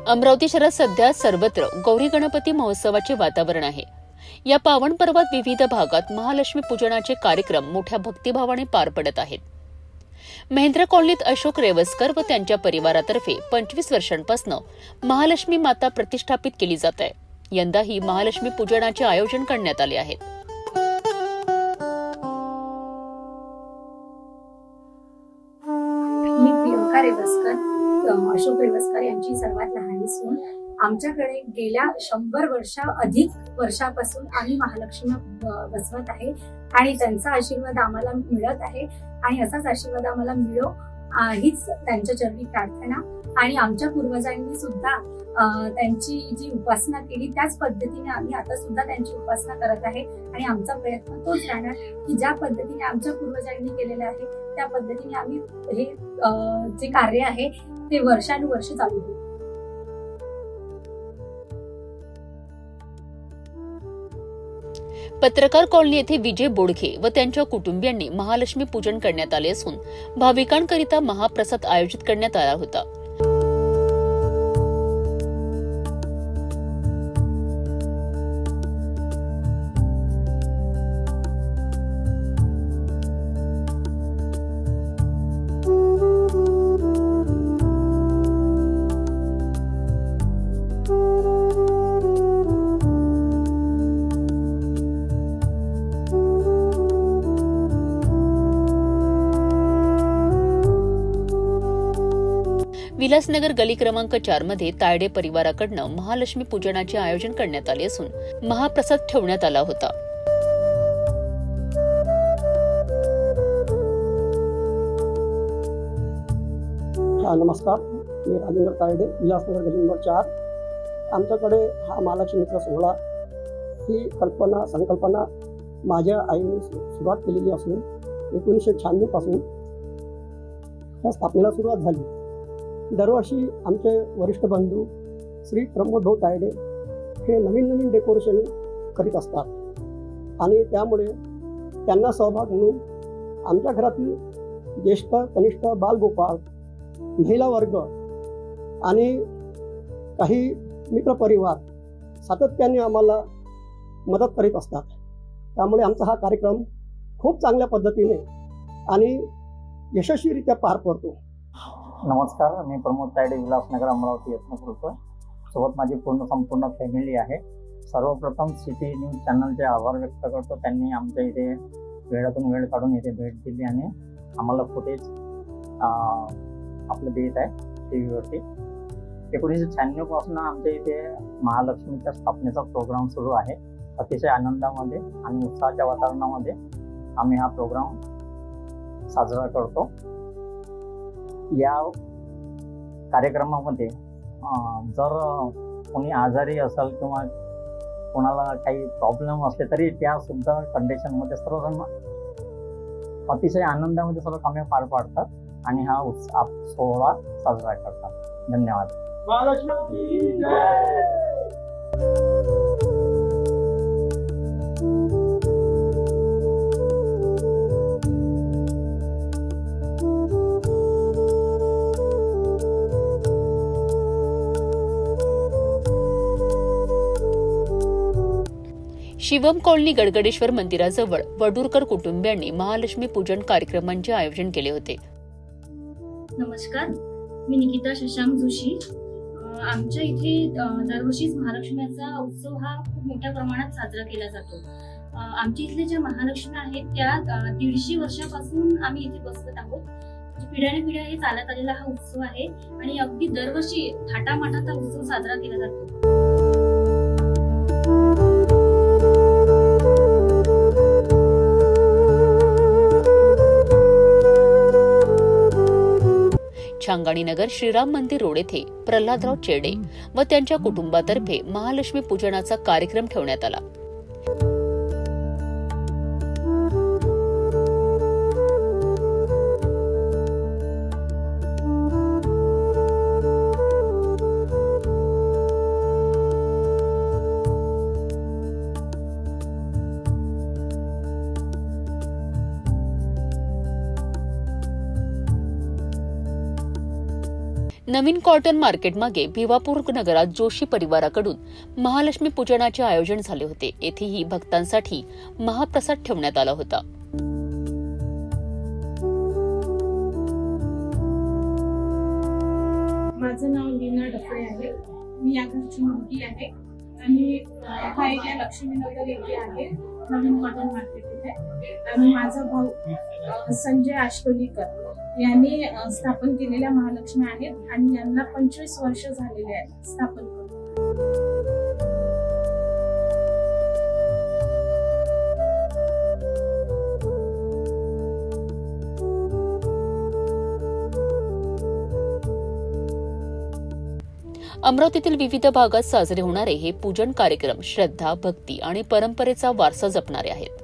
अमरावती शहरात सध्या सर्वत्र गौरी गणपती महोत्सवाचे वातावरण आहे। या पावन पर्वात विविध भागात महालक्ष्मी पूजनाचे कार्यक्रम मोठ्या भक्तिभावाने पार पडत आहेत। महेंद्र कॉलनीत अशोक रेवस्कर व त्यांच्या परिवारातर्फे 25 वर्षांपासून महालक्ष्मी माता प्रतिष्ठापित केली जात आहे। यंदाही महालक्ष्मी पूजनाचे आयोजन करण्यात आले आहे। मी प्रियंका रेवस्कर, अशोक रेवस्कर यांची सर्वात लहान सून। आमच्याकडे गेल्या 100 अधिक वर्षापासून आम्ही महालक्ष्मी बसवत आहे आणि त्यांचा आशीर्वाद आम्हाला मिळत आहे आणि असाच आशीर्वाद आम्हाला मिळो हीच त्यांच्या चरणी प्रार्थना। आणि आमच्या पूर्वजांनी सुद्धा त्यांची जी उपासना केली त्याच पद्धतीने आम्ही आता सुद्धा त्यांची उपासना करत आहे आणि आमचा प्रयत्न तोच राहणार की ज्या पद्धतीने आमच्या पूर्वजांनी केलेले आहे त्या पद्धतीने आम्ही हे जे कार्य आहे ते वर्षानुवर्ष चालू ठेवू। पत्रकार कॉलनी येथे विजय बोडखे व त्यांच्या कुटुंबियांनी महालक्ष्मी पूजन करण्यात आले असून भाविकांकरिता महाप्रसाद आयोजित करण्यात आला होता। विलासनगर गली क्रमांक 4 मध्ये तायडे परिवाराकडून महालक्ष्मी पूजनाचे आयोजन करण्यात आले असून महाप्रसाद ठेवण्यात आला होता। नमस्कार, मी राजेंद्र तायडे, विलासनगर गली नंबर 4। आमच्याकडे हा महालक्ष्मीचा सोहळा ही संकल्पना माझ्या आईने सुरुवात केलेली असून 1996 पासून या स्थापनेला सुरुवात झाली। दरवर्षी आमचे वरिष्ठ बंधू श्री प्रमोद भाऊ तायडे हे नवीन डेकोरेशन करीत असतात आणि त्यामुळे त्यांना सहभाग म्हणून आमच्या घरातील ज्येष्ठ कनिष्ठ बालगोपाळ, महिला वर्ग आणि काही मित्रपरिवार सातत्याने आम्हाला मदत करीत असतात। त्यामुळे आमचा हा कार्यक्रम खूप चांगल्या पद्धतीने आणि यशस्वीरित्या पार पडतो। नमस्कार, मी प्रमोद तायडे, विलासनगर अमरावती येथून बोलतोय। सोबत माझी संपूर्ण फॅमिली आहे। सर्वप्रथम सिटी न्यूज चॅनलचे आभार व्यक्त करतो, त्यांनी आमच्या इथे वेळातून वेळ काढून इथे भेट दिली आणि आम्हाला फुटेज आपलं देत आहे टीव्हीवरती। 1996 पासून आमच्या इथे महालक्ष्मीच्या स्थापनेचा प्रोग्राम सुरू आहे। अतिशय आनंदामध्ये आणि उत्साहाच्या वातावरणामध्ये आम्ही हा प्रोग्राम साजरा करतो। या कार्यक्रमामध्ये जर कोणी आजारी असेल किंवा कोणाला काही प्रॉब्लेम असले तरी त्या सुद्धा कंडिशनमध्ये सर्वजण अतिशय आनंदामध्ये सर्व कामे पार पाडतात आणि हा सोहळा साजरा करतात। धन्यवाद। शिवम कॉलनी गडगडेश्वर मंदिराजवळ वडूरकर कुटुंबियांनी महालक्ष्मी पूजन कार्यक्रमांचे आयोजन केले होते। नमस्कार, मी निकिता शशांक जोशी। आमच्या इथे दरवर्षीच महालक्ष्मीचा उत्सव हा खूप मोठ्या प्रमाणात साजरा केला जातो। आमच्या इथले ज्या महालक्ष्मी आहेत त्या 150 वर्षापासून आम्ही इथे बसवत आहोत। पिढ्यानपिढ्या हे चालत आलेला हा उत्सव आहे आणि अगदी दरवर्षी थाटामाटात हा उत्सव साजरा केला जातो। छांगाणीनगर श्रीराम मंदिर रोड येथे प्रल्हादराव चेडे व त्यांच्या कुटुंबातर्फे महालक्ष्मी पूजनाचा कार्यक्रम ठेवण्यात आला। नवीन कॉटन मार्केट मागे भिवापूर नगरात जोशी परिवाराकडून महालक्ष्मी पूजनाचे आयोजन झाले होते. येथेही भक्तांसाठी महाप्रसाद ठेवण्यात आला होता. माझं नाव लीना डफळे आहे. मी या घरची मुलगी आहे आणि हा एरिया लक्ष्मीनगर येथे आहे, नवीन कॉटन मार्केट इथे. आणि माझा भाऊ संजय आष्टोलीकर यांनी स्थापन केलेल्या महालक्ष्मी आहेत आणि यांना 25 वर्ष झालेले आहेत स्थापन करून. अमरावतीतील विविध भागात साजरे होणारे हे पूजन कार्यक्रम श्रद्धा, भक्ती आणि परंपरेचा वारसा जपणारे आहेत.